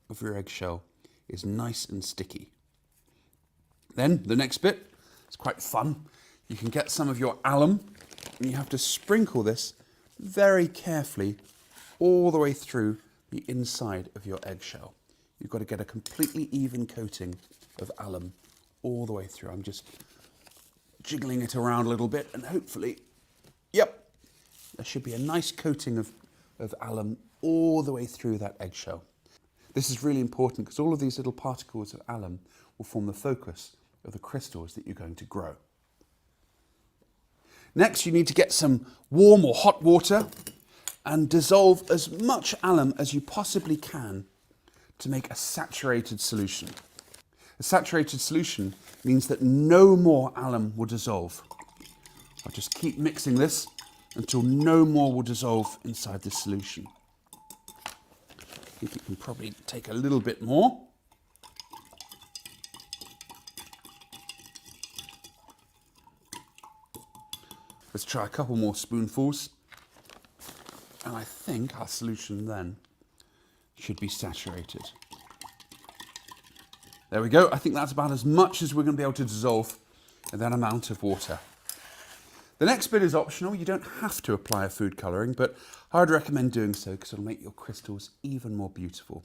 of your eggshell is nice and sticky. Then the next bit is quite fun. You can get some of your alum and you have to sprinkle this very carefully all the way through the inside of your eggshell. You've got to get a completely even coating of alum all the way through. I'm just jiggling it around a little bit and hopefully, yep, there should be a nice coating of alum all the way through that eggshell. This is really important because all of these little particles of alum will form the focus of the crystals that you're going to grow. Next, you need to get some warm or hot water and dissolve as much alum as you possibly can to make a saturated solution. A saturated solution means that no more alum will dissolve. I'll just keep mixing this until no more will dissolve inside the solution. I think you can probably take a little bit more. Let's try a couple more spoonfuls. And I think our solution then should be saturated. There we go. I think that's about as much as we're going to be able to dissolve in that amount of water. The next bit is optional. You don't have to apply a food colouring, but I would recommend doing so because it'll make your crystals even more beautiful.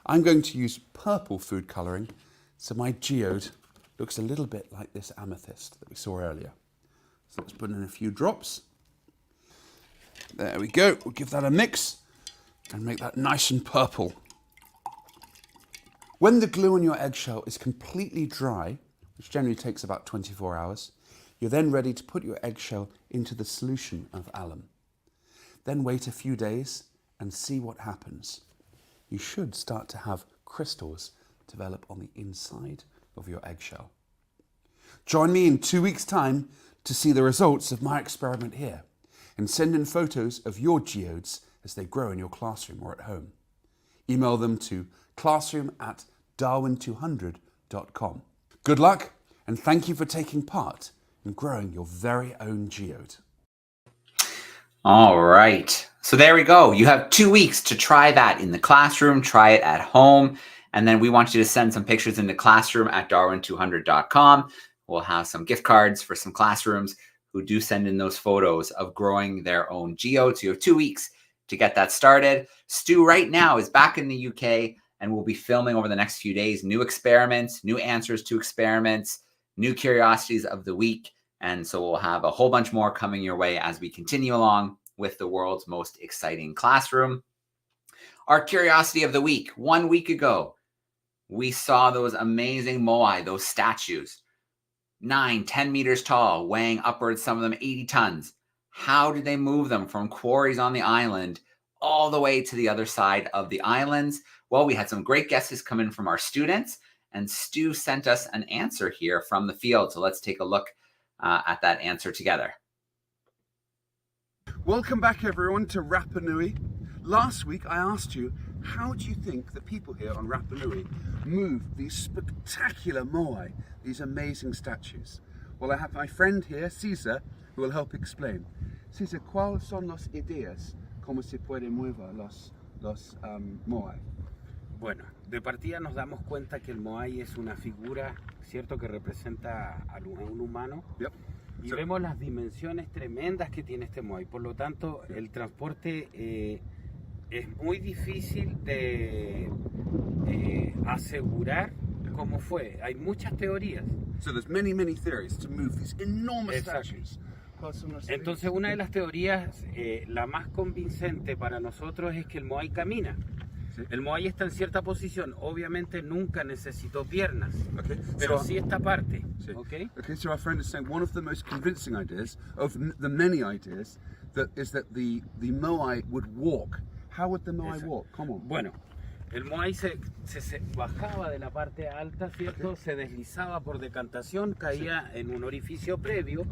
I'm going to use purple food colouring, so my geode looks a little bit like this amethyst that we saw earlier. So let's put in a few drops. There we go. We'll give that a mix and make that nice and purple. When the glue on your eggshell is completely dry, which generally takes about 24 hours, you're then ready to put your eggshell into the solution of alum. Then wait a few days and see what happens. You should start to have crystals develop on the inside of your eggshell. Join me in 2 weeks' time to see the results of my experiment here, and send in photos of your geodes as they grow in your classroom or at home. Email them to classroom@darwin200.com. Good luck, and thank you for taking part in growing your very own geode. All right. So there we go. You have 2 weeks to try that in the classroom, try it at home, and then we want you to send some pictures into classroom@darwin200.com. We'll have some gift cards for some classrooms who do send in those photos of growing their own geodes. So you have 2 weeks to get that started. Stu right now is back in the UK and we'll be filming over the next few days new experiments, new answers to experiments, new curiosities of the week. And so we'll have a whole bunch more coming your way as we continue along with the world's most exciting classroom. Our curiosity of the week. 1 week ago, we saw those amazing moai, those statues, 9-10 meters tall, weighing upwards, some of them 80 tons. How did they move them from quarries on the island all the way to the other side of the islands? Well, we had some great guesses come in from our students, and Stu sent us an answer here from the field. So let's take a look at that answer together. Welcome back everyone to Rapa Nui. Last week I asked you, how do you think the people here on Rapa Nui move these spectacular moai, these amazing statues? Well, I have my friend here, Cesar, who will help explain. Cesar, ¿cuáles son las ideas cómo se pueden mover los moai? Bueno, de partida nos damos cuenta que el moai es una figura, ¿cierto?, que representa a un humano. Yep. Y vemos las dimensiones tremendas que tiene este moai. Por lo tanto, el transporte es muy difícil de asegurar cómo fue. Hay muchas teorías. So there's many theories to move these enormous statues. Entonces, una de las teorías, la más convincente para nosotros, es que el moai camina. El moai está en cierta posición, obviamente nunca necesitó piernas, pero sí esta parte. Okay, so our friend is saying one of the most convincing ideas, of the many ideas, is that the moai would walk. How would the moai walk? Come on. Bueno, el moai se bajaba de la parte alta, ¿cierto? Se deslizaba por decantación, caía en un orificio previo,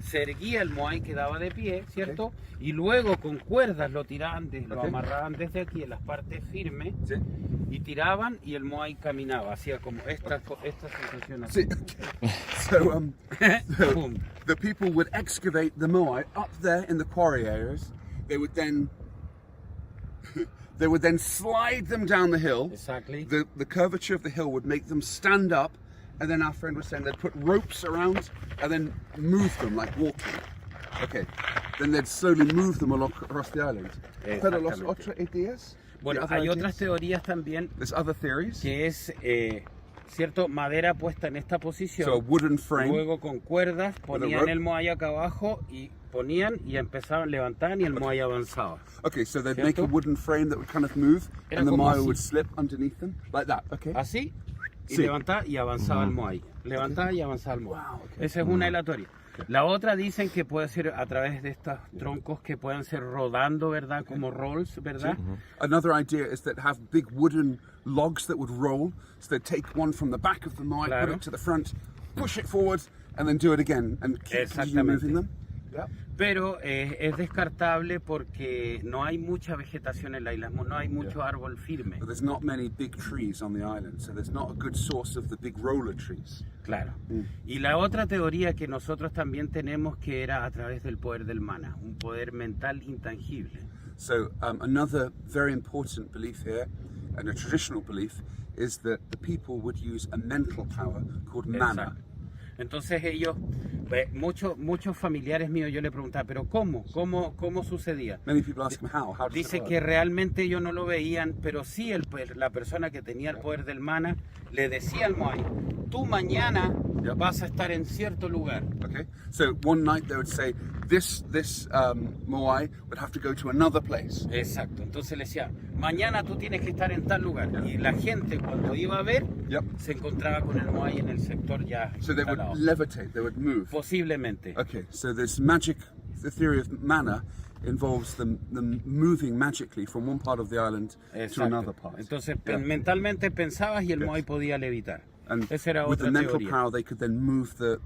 se erguía el moai, quedaba de pie, ¿cierto? Y luego con cuerdas lo tiraban, lo amarraban desde aquí en las partes firmes, y tiraban y el moai caminaba, hacía como esta sensación así. So, the people would excavate the moai up there in the quarry areas. They would then slide them down the hill. Exactly. The curvature of the hill would make them stand up, and then our friend was saying they'd put ropes around and then move them like walking. Okay. Then they'd slowly move them along across the island. Pero las otras ideas? Bueno, hay otras teorías también. There's other theories. Que es cierto, madera puesta en esta posición. So a wooden frame. Luego con cuerdas ponían el moai acá abajo y ponían y empezaban, levantaban y el moai avanzaba. Okay, so they'd make a wooden frame that would kind of move, and the moai would slip underneath them, like that, okay? Así, y levantaba y avanzaba el moai. Levantaba y avanzaba el moai. Wow, okay. Esa es una de las teorías. La otra dicen que puede ser a través de estos troncos que puedan ser rodando, ¿verdad? Como rolls, ¿verdad? Another idea is that have big wooden logs that would roll, so they'd take one from the back of the moai, put it to the front, push it forward, and then do it again, and keep moving them. Yeah. Pero es descartable porque no hay mucha vegetación en la isla, no hay mucho árbol firme. But there's not many big trees on the island, so there's not a good source of the big roller trees. Claro. Y la otra teoría que nosotros también tenemos, que era a través del poder del mana, un poder mental intangible. So another very important belief here, and a traditional belief, is that the people would use a mental power called mana. Entonces ellos, muchos familiares míos, yo le preguntaba, pero ¿cómo sucedía? Many people ask him how does Dice it work? que realmente ellos no lo veían, pero sí la persona que tenía el poder del mana le decía al moai, tú mañana vas a estar en cierto lugar. Okay, so one night they would say, this moai would have to go to another place. Exacto, entonces le decía, mañana tú tienes que estar en tal lugar. Y la gente cuando iba a ver, se encontraba con el moai en el sector ya. So they would levitate, they would move. Posiblemente. Okay, so this magic, the theory of mana involves them moving magically from one part of the island to another part. Entonces mentalmente pensabas y el moai podía levitar. And esa era with otra the mental teoría. power, they could then move the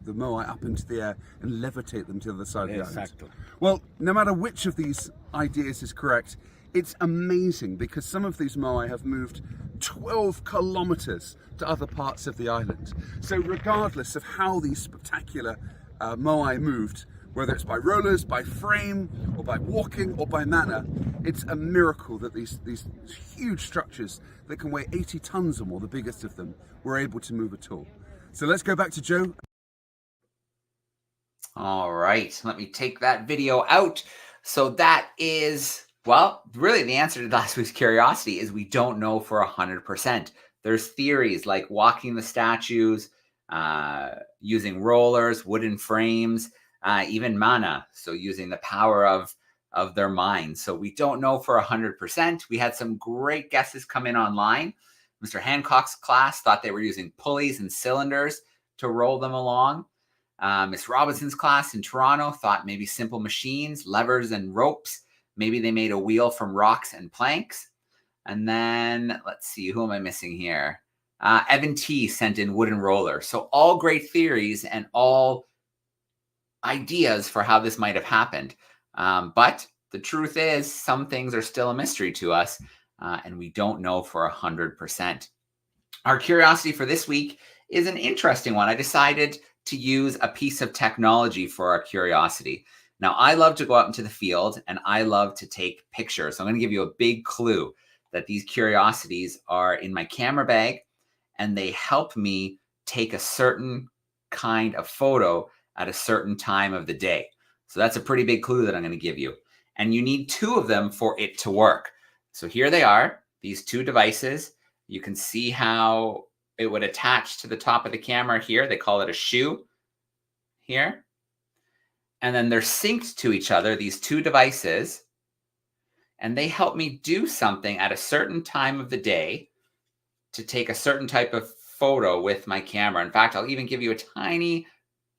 moai up into the air and levitate them to the other side of the island. Well, no matter which of these ideas is correct, it's amazing because some of these moai have moved 12 kilometers to other parts of the island. So regardless of how these spectacular moai moved, whether it's by rollers, by frame, or by walking, or by mana, it's a miracle that these huge structures that can weigh 80 tons or more, the biggest of them, were able to move at all. So let's go back to Joe. All right, let me take that video out. So that is, well, really the answer to last week's curiosity is we don't know for 100%. There's theories like walking the statues, using rollers, wooden frames, even mana, so using the power of their minds. So we don't know for 100%. We had some great guesses come in online. Mr. Hancock's class thought they were using pulleys and cylinders to roll them along. Miss Robinson's class in Toronto thought maybe simple machines, levers, and ropes Maybe they made a wheel from rocks and planks. And then let's see, who am I missing here? Evan T sent in wooden roller. So all great theories and all ideas for how this might have happened. But the truth is some things are still a mystery to us, and we don't know for 100%. Our curiosity for this week is an interesting one. I decided to use a piece of technology for our curiosity. Now, I love to go out into the field and I love to take pictures. So I'm going to give you a big clue that these curiosities are in my camera bag and they help me take a certain kind of photo at a certain time of the day. So that's a pretty big clue that I'm going to give you. And you need 2 of them for it to work. So here they are, these 2 devices. You can see how it would attach to the top of the camera here. They call it a shoe here. And then they're synced to each other, these 2 devices. And they help me do something at a certain time of the day to take a certain type of photo with my camera. In fact, I'll even give you a tiny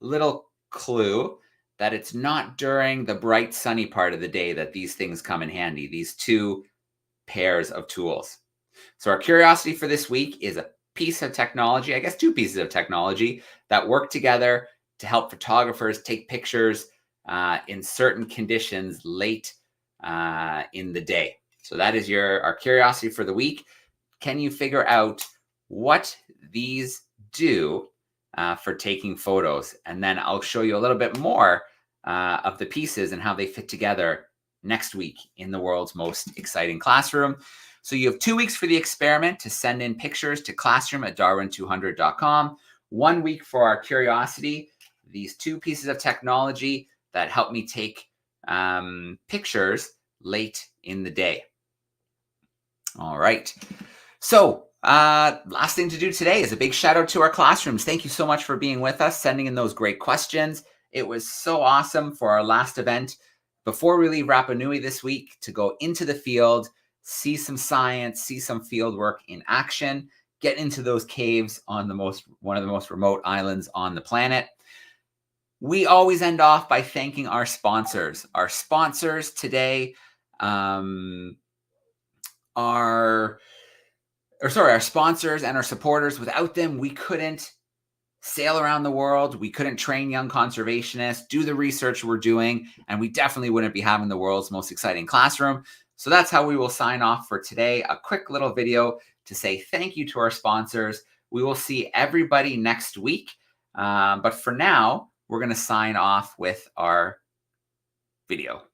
little clue that it's not during the bright sunny part of the day that these things come in handy, these 2 pairs of tools. So our curiosity for this week is a piece of technology, I guess 2 pieces of technology that work together to help photographers take pictures in certain conditions late in the day. So that is our curiosity for the week. Can you figure out what these do for taking photos? And then I'll show you a little bit more of the pieces and how they fit together next week in the world's most exciting classroom. So you have 2 weeks for the experiment to send in pictures to classroom@darwin200.com. 1 week for our curiosity, these 2 pieces of technology that help me take pictures late in the day. All right. So last thing to do today is a big shout out to our classrooms. Thank you so much for being with us, sending in those great questions. It was so awesome for our last event before we leave Rapa Nui this week to go into the field, see some science, see some field work in action, get into those caves on one of the most remote islands on the planet. We always end off by thanking our sponsors. Our sponsors today our sponsors and our supporters. Without them, we couldn't sail around the world. We couldn't train young conservationists, do the research we're doing, and we definitely wouldn't be having the world's most exciting classroom. So that's how we will sign off for today. A quick little video to say thank you to our sponsors. We will see everybody next week. But for now, we're going to sign off with our video.